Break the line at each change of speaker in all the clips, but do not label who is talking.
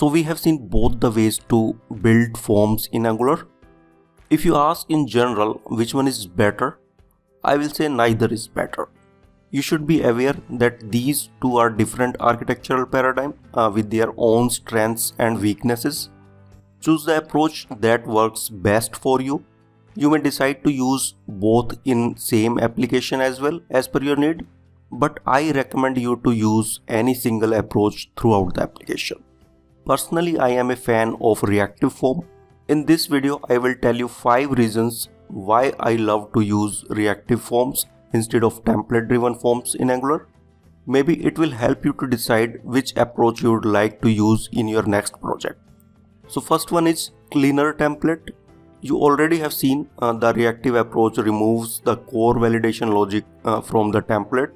So we have seen both the ways to build forms in Angular. If you ask in general which one is better, I will say neither is better. You should be aware that these two are different architectural paradigms with their own strengths and weaknesses. Choose the approach that works best for you. You may decide to use both in same application as well as per your need, but I recommend you to use any single approach throughout the application. Personally, I am a fan of reactive form. In this video, I will tell you 5 reasons why I love to use reactive forms instead of template-driven forms in Angular. Maybe it will help you to decide which approach you would like to use in your next project. So first one is cleaner template. You already have seen the reactive approach removes the core validation logic from the template.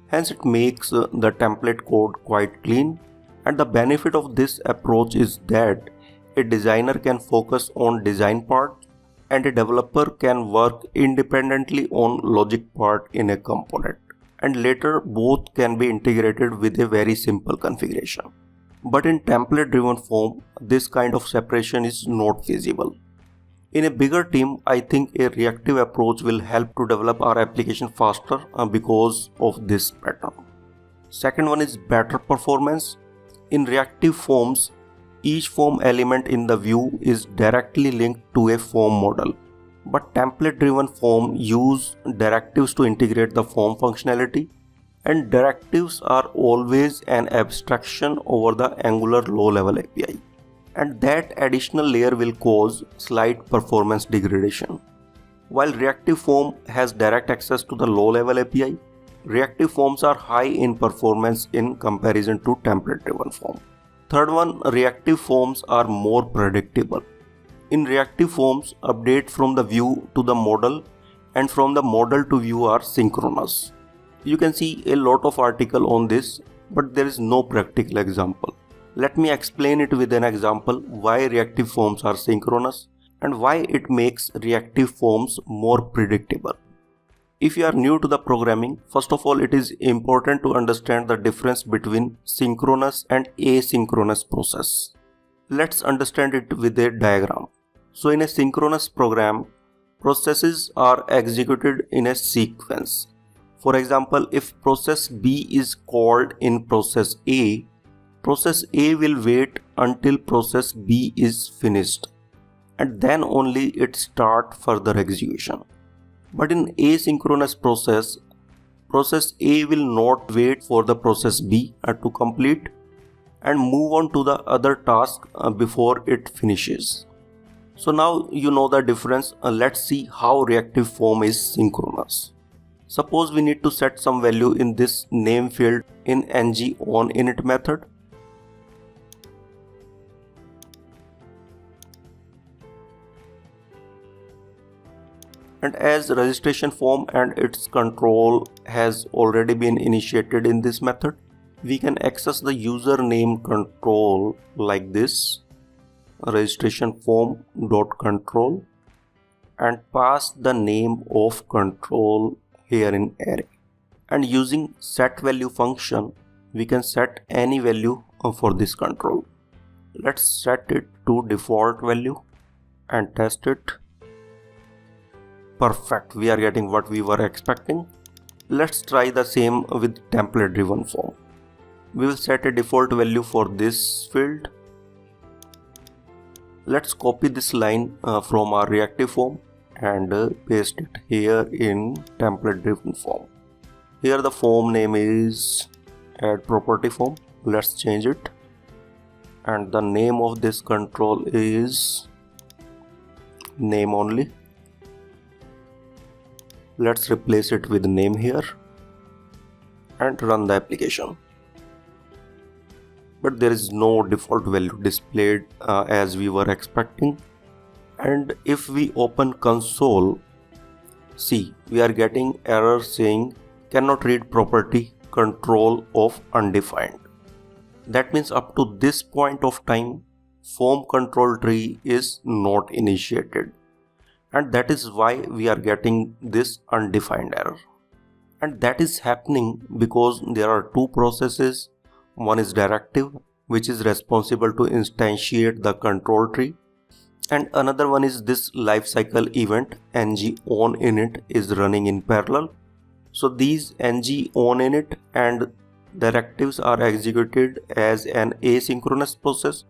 Hence it makes the template code quite clean. And the benefit of this approach is that a designer can focus on design part and a developer can work independently on logic part in a component. And later both can be integrated with a very simple configuration. But in template driven form, this kind of separation is not feasible. In a bigger team, I think a reactive approach will help to develop our application faster because of this pattern. Second one is better performance. In reactive forms, each form element in the view is directly linked to a form model. But template-driven form use directives to integrate the form functionality, and directives are always an abstraction over the Angular low-level API. And that additional layer will cause slight performance degradation. While reactive form has direct access to the low-level API, reactive forms are high in performance in comparison to template-driven form. Third one, reactive forms are more predictable. In reactive forms, update from the view to the model and from the model to view are synchronous. You can see a lot of article on this, but there is no practical example. Let me explain it with an example why reactive forms are synchronous and why it makes reactive forms more predictable. If you are new to the programming, first of all, it is important to understand the difference between synchronous and asynchronous process. Let's understand it with a diagram. So in a synchronous program, processes are executed in a sequence. For example, if process B is called in process A will wait until process B is finished and then only it start further execution. But in asynchronous process, process A will not wait for the process B to complete and move on to the other task before it finishes. So now you know the difference. Let's see how reactive form is synchronous. Suppose we need to set some value in this name field in ng-onInit method. And as registration form and its control has already been initiated in this method, we can access the username control like this, registration form dot control, and pass the name of control here in array. And using set value function, we can set any value for this control. Let's set it to default value and test it. Perfect, we are getting what we were expecting. Let's try the same with template driven form. We will set a default value for this field. Let's copy this line from our reactive form and paste it here in template driven form. Here the form name is add property form. Let's change it. And the name of this control is name only. Let's replace it with name here and run the application. But there is no default value displayed as we were expecting. And if we open console, see, we are getting error saying cannot read property control of undefined. That means up to this point of time, form control tree is not initiated. And that is why we are getting this undefined error. And that is happening because there are two processes. One is directive, which is responsible to instantiate the control tree. And another one is this lifecycle event ng on init is running in parallel. So these ng on init and directives are executed as an asynchronous process.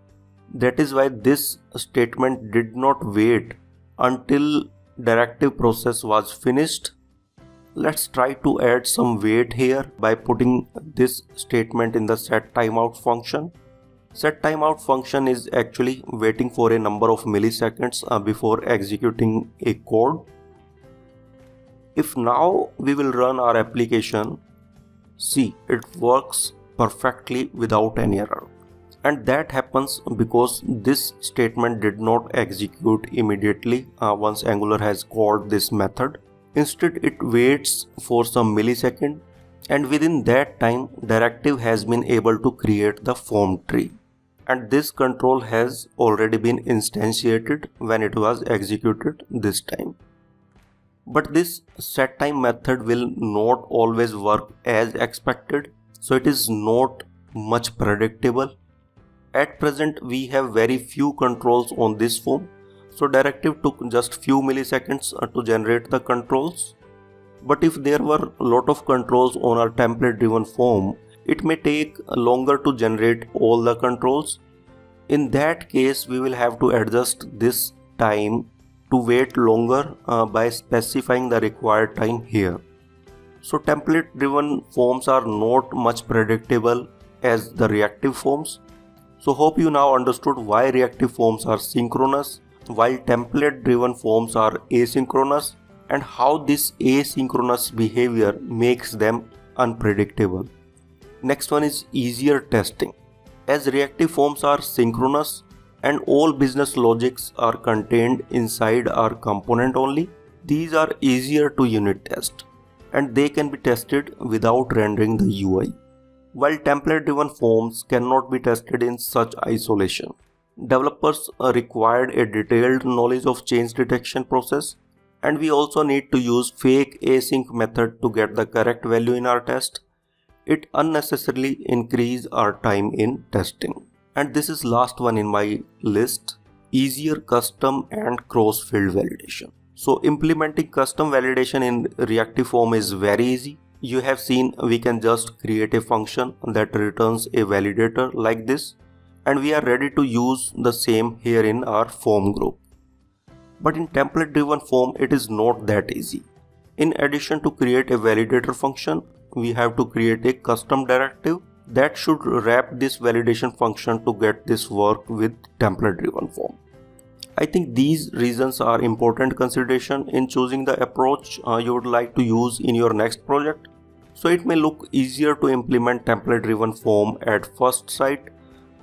That is why this statement did not wait until directive process was finished. Let's try to add some weight here by putting this statement in the set timeout function. Set timeout function is actually waiting for a number of milliseconds before executing a code. If now we will run our application, see, it works perfectly without any error. And that happens because this statement did not execute immediately once Angular has called this method. Instead, it waits for some millisecond, and within that time, directive has been able to create the form tree. And this control has already been instantiated when it was executed this time. But this setTime method will not always work as expected, so it is not much predictable. At present, we have very few controls on this form, so directive took just few milliseconds to generate the controls. But if there were a lot of controls on our template driven form, it may take longer to generate all the controls. In that case, we will have to adjust this time to wait longer by specifying the required time here. So template driven forms are not much predictable as the reactive forms. So hope you now understood why reactive forms are synchronous while template driven forms are asynchronous, and how this asynchronous behavior makes them unpredictable. Next one is easier testing. As reactive forms are synchronous and all business logics are contained inside our component only, these are easier to unit test and they can be tested without rendering the UI. While template driven forms cannot be tested in such isolation, developers required a detailed knowledge of change detection process, and we also need to use fake async method to get the correct value in our test. It unnecessarily increase our time in testing. And this is last one in my list, easier custom and cross-field validation. So implementing custom validation in reactive form is very easy. You have seen we can just create a function that returns a validator like this, and we are ready to use the same here in our form group. But in template driven form, it is not that easy. In addition to create a validator function, we have to create a custom directive that should wrap this validation function to get this work with template driven form. I think these reasons are important consideration in choosing the approach you would like to use in your next project. So it may look easier to implement template driven form at first sight,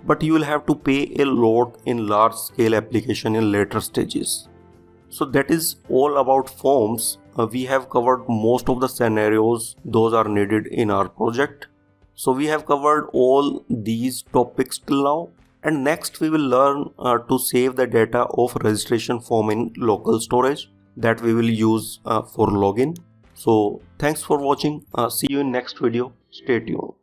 but you will have to pay a lot in large scale application in later stages. So that is all about forms. We have covered most of the scenarios those are needed in our project. So we have covered all these topics till now, and next we will learn to save the data of registration form in local storage that we will use for login. So thanks for watching. See you in next video. Stay tuned.